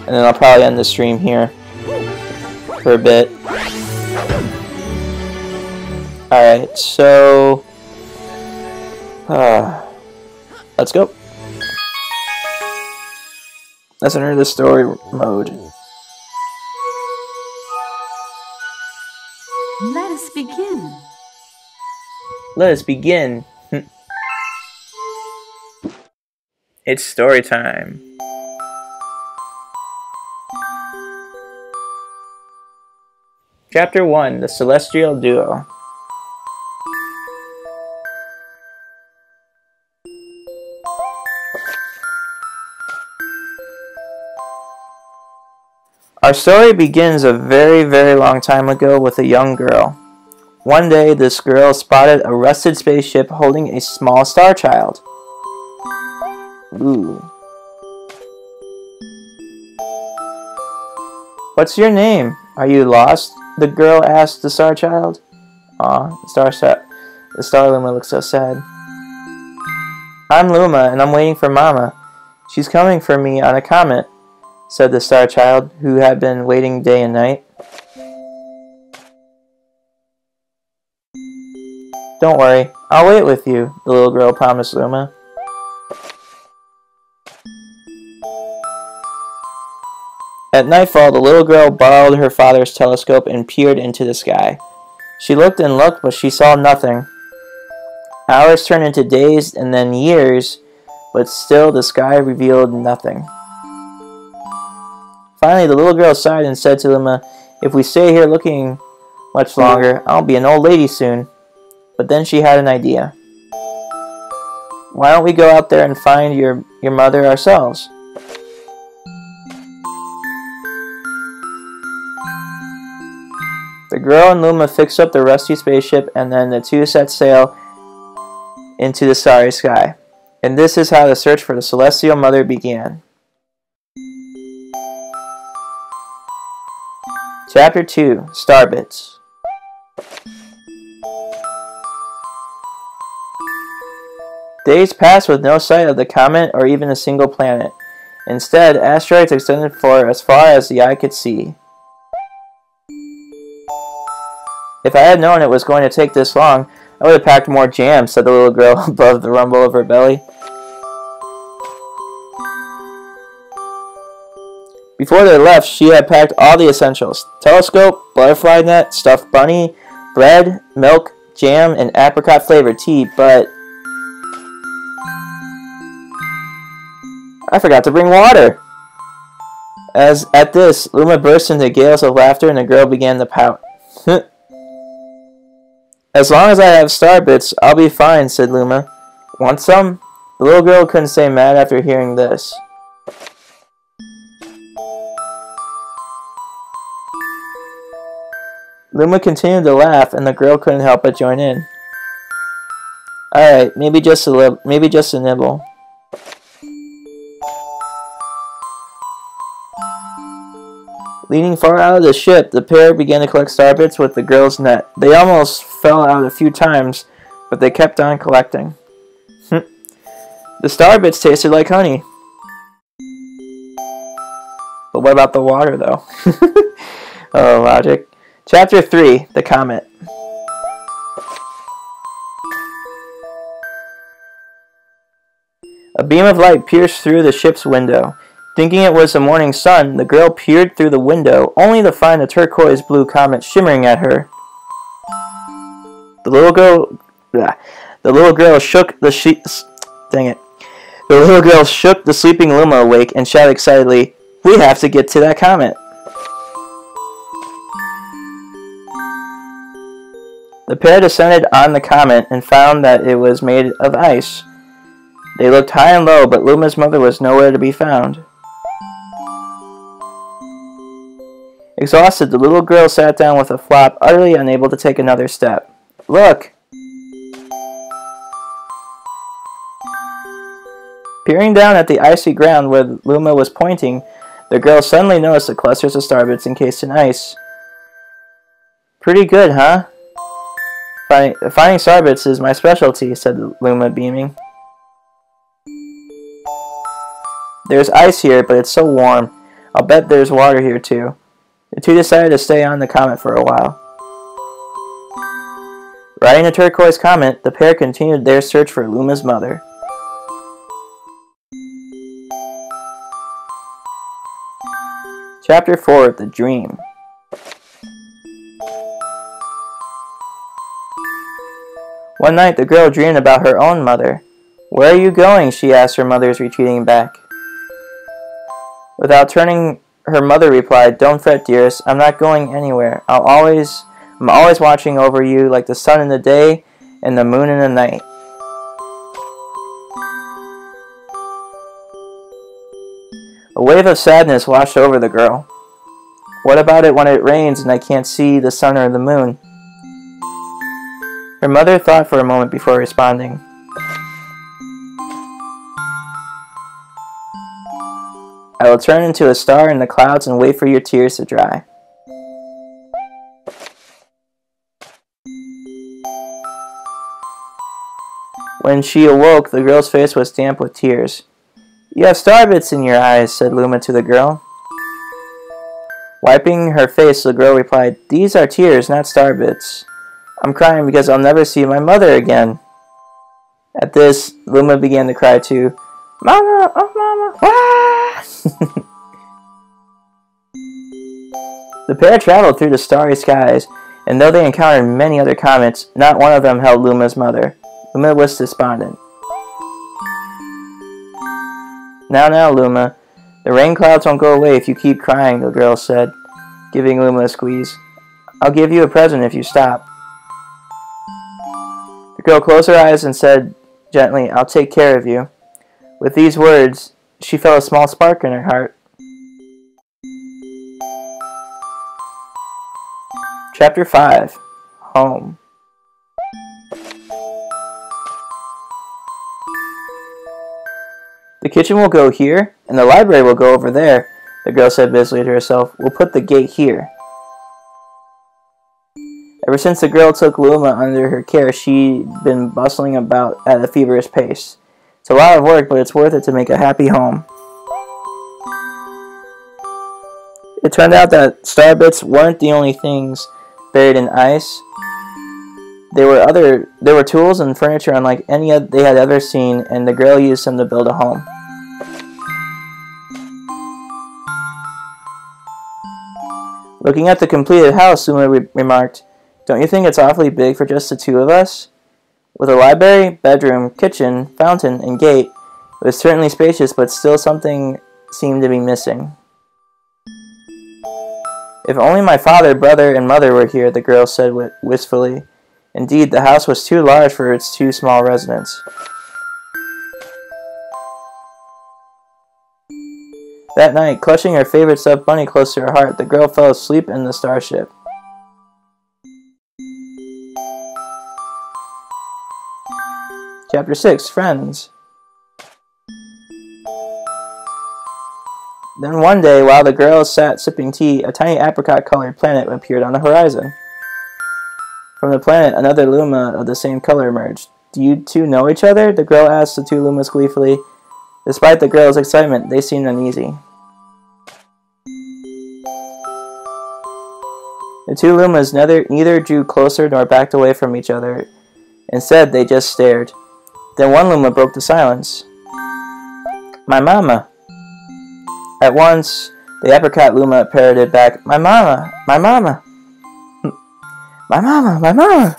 And then I'll probably end the stream here for a bit. Alright, so... let's go. Let's enter the story mode. Let us begin. Let us begin. It's story time. Chapter 1, The Celestial Duo. Our story begins a very, very long time ago with a young girl. One day, this girl spotted a rusted spaceship holding a small star child. Ooh. What's your name? Are you lost? The girl asked the star child. Aw, the star Luma looks so sad. I'm Luma, and I'm waiting for Mama. She's coming for me on a comet, said the star child, who had been waiting day and night. Don't worry, I'll wait with you, the little girl promised Luma. At nightfall, the little girl borrowed her father's telescope and peered into the sky. She looked and looked, but she saw nothing. Hours turned into days and then years, but still the sky revealed nothing. Finally, the little girl sighed and said to Luma, "If we stay here looking much longer, I'll be an old lady soon." But then she had an idea. Why don't we go out there and find your mother ourselves? The girl and Luma fixed up the rusty spaceship, and then the two set sail into the starry sky. And this is how the search for the Celestial Mother began. Chapter 2, Starbits. Days passed with no sight of the comet or even a single planet. Instead, asteroids extended for as far as the eye could see. If I had known it was going to take this long, I would have packed more jam, said the little girl above the rumble of her belly. Before they left, she had packed all the essentials: telescope, butterfly net, stuffed bunny, bread, milk, jam, and apricot-flavored tea, but I forgot to bring water. At this, Luma burst into gales of laughter and the girl began to pout. As long as I have Starbits, I'll be fine, said Luma. Want some? The little girl couldn't stay mad after hearing this. Luma continued to laugh, and the girl couldn't help but join in. Alright, maybe just a nibble. Leaning far out of the ship, the pair began to collect Starbits with the girl's net. They almost fell out a few times, but they kept on collecting. The Starbits tasted like honey. But what about the water, though? Oh, logic. Chapter 3, The Comet. A beam of light pierced through the ship's window. Thinking it was the morning sun, the girl peered through the window, only to find the turquoise blue comet shimmering at her. The little girl shook the sleeping Luma awake and shouted excitedly, "We have to get to that comet!" The pair descended on the comet and found that it was made of ice. They looked high and low, but Luma's mother was nowhere to be found. Exhausted, the little girl sat down with a flop, utterly unable to take another step. Look! Peering down at the icy ground where Luma was pointing, the girl suddenly noticed the clusters of Starbits encased in ice. Pretty good, huh? Finding Starbits is my specialty, said Luma, beaming. There's ice here, but it's so warm. I'll bet there's water here too. The two decided to stay on the comet for a while. Riding a turquoise comet, the pair continued their search for Luma's mother. Chapter 4, The Dream. One night, the girl dreamed about her own mother. "Where are you going?" she asked her mother's retreating back. Without turning, her mother replied, "Don't fret, dearest. I'm not going anywhere. I'm always watching over you like the sun in the day and the moon in the night." A wave of sadness washed over the girl. "What about it when it rains and I can't see the sun or the moon?" Her mother thought for a moment before responding. "I will turn into a star in the clouds and wait for your tears to dry." When she awoke, the girl's face was damp with tears. "You have star bits in your eyes," said Luma to the girl. Wiping her face, the girl replied, "These are tears, not star bits. I'm crying because I'll never see my mother again." At this, Luma began to cry too. "Mama, oh mama, ah!" The pair traveled through the starry skies, and though they encountered many other comets, not one of them held Luma's mother. Luma was despondent. Now, Luma. The rain clouds won't go away if you keep crying," the girl said, giving Luma a squeeze. "I'll give you a present if you stop." The girl closed her eyes and said gently, "I'll take care of you." With these words, she felt a small spark in her heart. Chapter 5, Home. "The kitchen will go here, and the library will go over there," the girl said busily to herself. "We'll put the gate here." Ever since the girl took Luma under her care, she'd been bustling about at a feverish pace. It's a lot of work, but it's worth it to make a happy home. It turned out that star bits weren't the only things buried in ice. There were tools and furniture unlike any they had ever seen, and the girl used them to build a home. Looking at the completed house, Luma remarked, "Don't you think it's awfully big for just the two of us?" With a library, bedroom, kitchen, fountain, and gate, it was certainly spacious, but still something seemed to be missing. "If only my father, brother, and mother were here," the girl said wistfully. Indeed, the house was too large for its two small residents. That night, clutching her favorite stuffed bunny close to her heart, the girl fell asleep in the starship. Chapter 6, Friends. Then one day, while the girls sat sipping tea, a tiny apricot-colored planet appeared on the horizon. From the planet, another Luma of the same color emerged. "Do you two know each other?" the girl asked the two Lumas gleefully. Despite the girls' excitement, they seemed uneasy. The two Lumas neither drew closer nor backed away from each other. Instead, they just stared. Then one Luma broke the silence. "My mama." At once, the apricot Luma parroted back, "My mama, my mama." "My mama, my mama."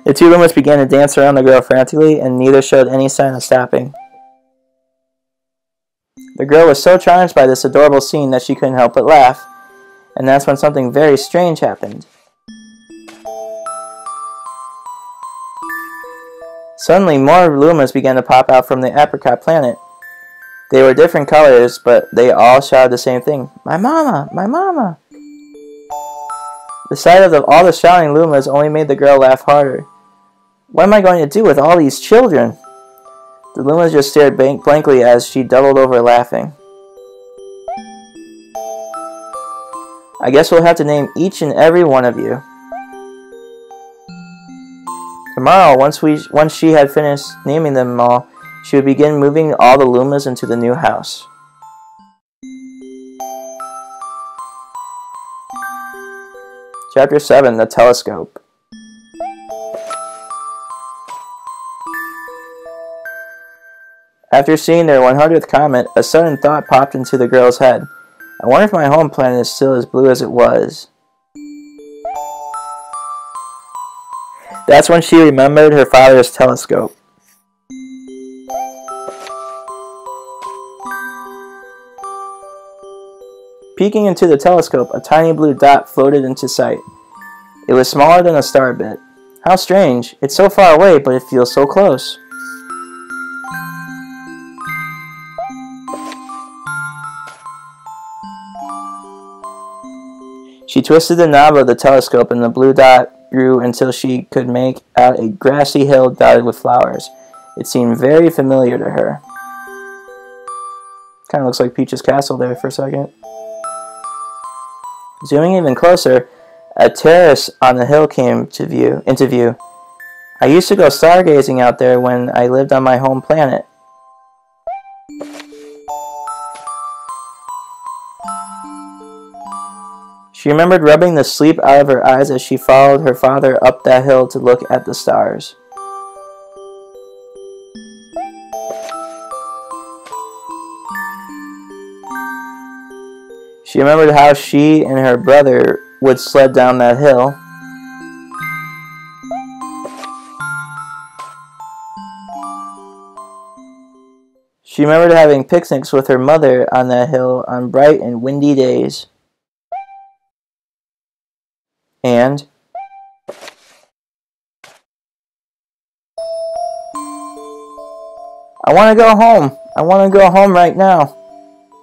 The two Lumas began to dance around the girl frantically, and neither showed any sign of stopping. The girl was so charmed by this adorable scene that she couldn't help but laugh, and that's when something very strange happened. Suddenly, more Lumas began to pop out from the apricot planet. They were different colors, but they all shouted the same thing, "My mama, my mama." The sight of all the shouting Lumas only made the girl laugh harder. "What am I going to do with all these children?" The Lumas just stared blankly as she doubled over laughing. "I guess we'll have to name each and every one of you." Tomorrow, once she had finished naming them all, she would begin moving all the Lumas into the new house. Chapter 7, The Telescope. After seeing their 100th comet, a sudden thought popped into the girl's head. I wonder if my home planet is still as blue as it was. That's when she remembered her father's telescope. Peeking into the telescope, a tiny blue dot floated into sight. It was smaller than a star bit. How strange. It's so far away, but it feels so close. She twisted the knob of the telescope and the blue dot grew until she could make out a grassy hill dotted with flowers. It seemed very familiar to her. Kind of looks like Peach's castle there for a second. Zooming even closer, a terrace on the hill came into view. I used to go stargazing out there when I lived on my home planet. She remembered rubbing the sleep out of her eyes as she followed her father up that hill to look at the stars. She remembered how she and her brother would sled down that hill. She remembered having picnics with her mother on that hill on bright and windy days. And I want to go home. I want to go home right now.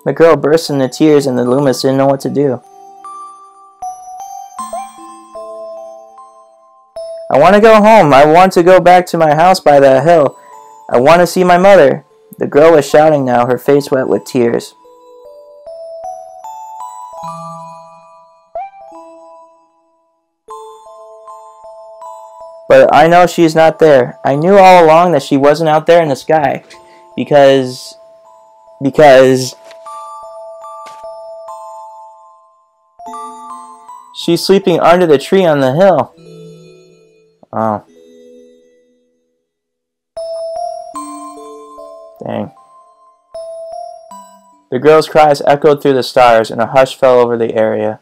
The girl burst into tears and the Loomis didn't know what to do. I want to go home. I want to go back to my house by that hill. I want to see my mother. The girl was shouting now, her face wet with tears. But I know she's not there. I knew all along that she wasn't out there in the sky. Because she's sleeping under the tree on the hill. Oh. Dang. The girl's cries echoed through the stars, and a hush fell over the area.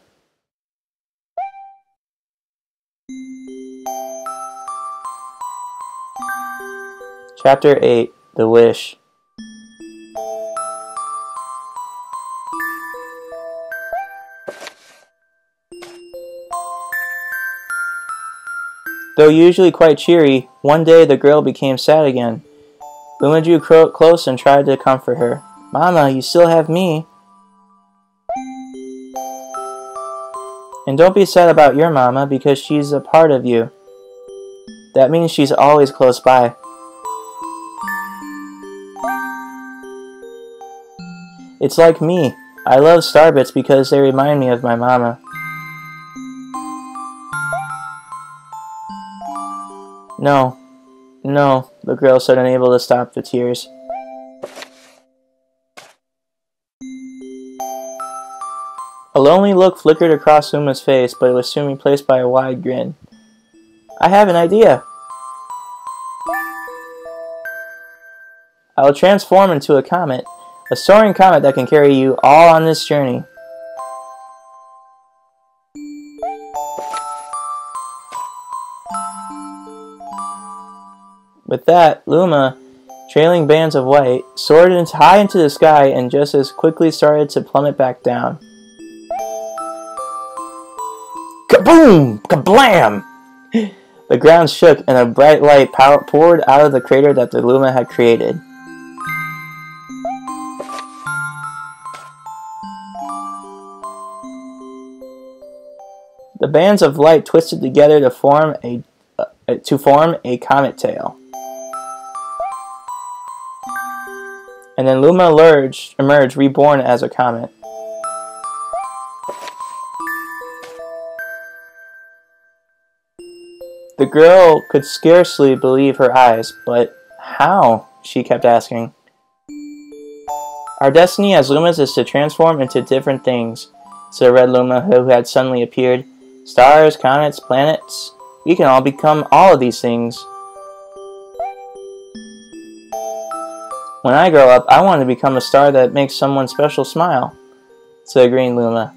Chapter 8, The Wish. Though usually quite cheery, one day the girl became sad again. Luma drew close and tried to comfort her. Mama, you still have me. And don't be sad about your mama, because she's a part of you. That means she's always close by. It's like me. I love starbits because they remind me of my mama. No, the girl said, unable to stop the tears. A lonely look flickered across Luma's face, but it was soon replaced by a wide grin. I have an idea. I will transform into a comet, a soaring comet that can carry you all on this journey. With that, Luma, trailing bands of white, soared high into the sky and just as quickly started to plummet back down. Kaboom! Kablam! The ground shook and a bright light poured out of the crater that the Luma had created. The bands of light twisted together to form a comet tail. And then Luma emerged reborn as a comet. The girl could scarcely believe her eyes, but how? She kept asking. Our destiny as Lumas is to transform into different things, said Red Luma, who had suddenly appeared. Stars, comets, planets. We can all become all of these things. When I grow up, I want to become a star that makes someone special smile, said Green Luma.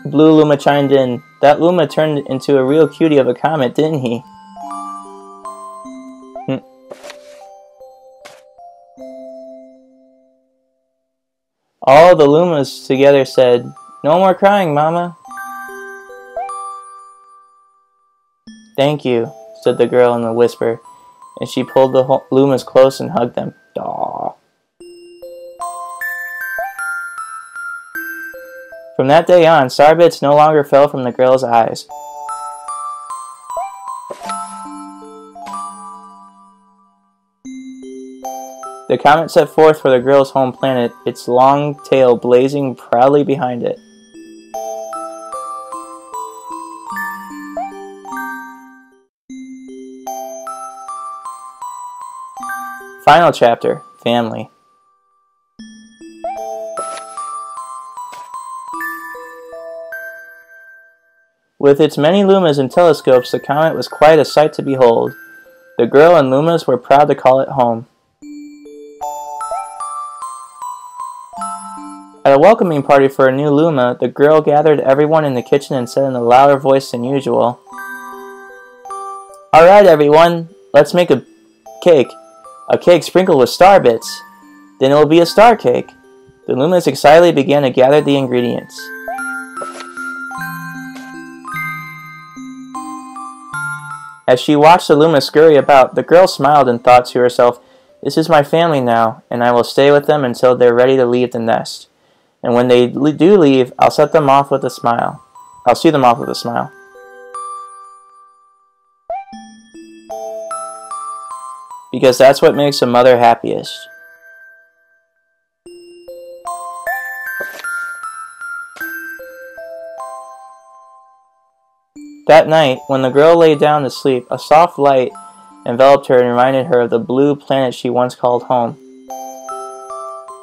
Blue Luma chimed in. That Luma turned into a real cutie of a comet, didn't he? All the Lumas together said, "No more crying, Mama." "Thank you," said the girl in a whisper, and she pulled the Lumas close and hugged them. Aww. From that day on, starbits no longer fell from the girl's eyes. The comet set forth for the girl's home planet, its long tail blazing proudly behind it. Final chapter, Family. With its many Lumas and telescopes, the comet was quite a sight to behold. The girl and Lumas were proud to call it home. At a welcoming party for a new Luma, the girl gathered everyone in the kitchen and said in a louder voice than usual, "Alright everyone, let's make a cake sprinkled with star bits. Then it will be a star cake." The Lumas excitedly began to gather the ingredients. As she watched the Lumas scurry about, the girl smiled and thought to herself, "This is my family now, and I will stay with them until they're ready to leave the nest. And when they do leave, I'll set them off with a smile. I'll see them off with a smile." Because that's what makes a mother happiest. That night, when the girl lay down to sleep, a soft light enveloped her and reminded her of the blue planet she once called home.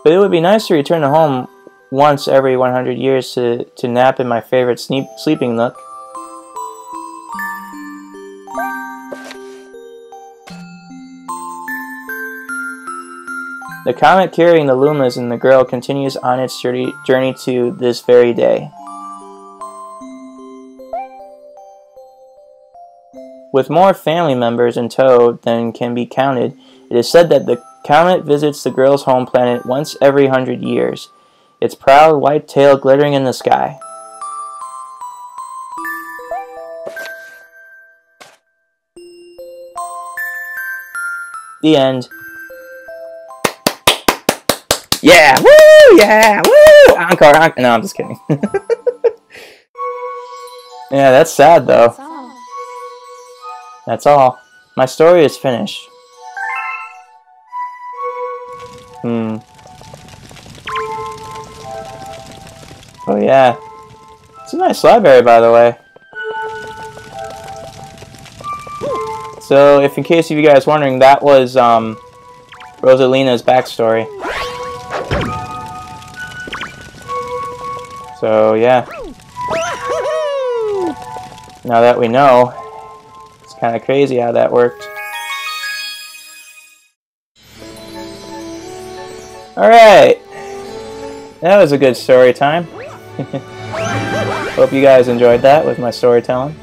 But it would be nice to return to home once every 100 years to nap in my favorite sleeping nook. The comet carrying the Lumas and the girl continues on its journey to this very day. With more family members in tow than can be counted, it is said that the comet visits the girl's home planet once every 100 years, its proud white tail glittering in the sky. The end. Yeah! Woo! Yeah! Woo! Encore! No, I'm just kidding. Yeah, that's sad though. That's all. My story is finished. Oh yeah. It's a nice library, by the way. So, if in case of you guys wondering, that was Rosalina's backstory. So yeah. Now that we know, it's kind of crazy how that worked. Alright. That was a good story time. Hope you guys enjoyed that with my storytelling.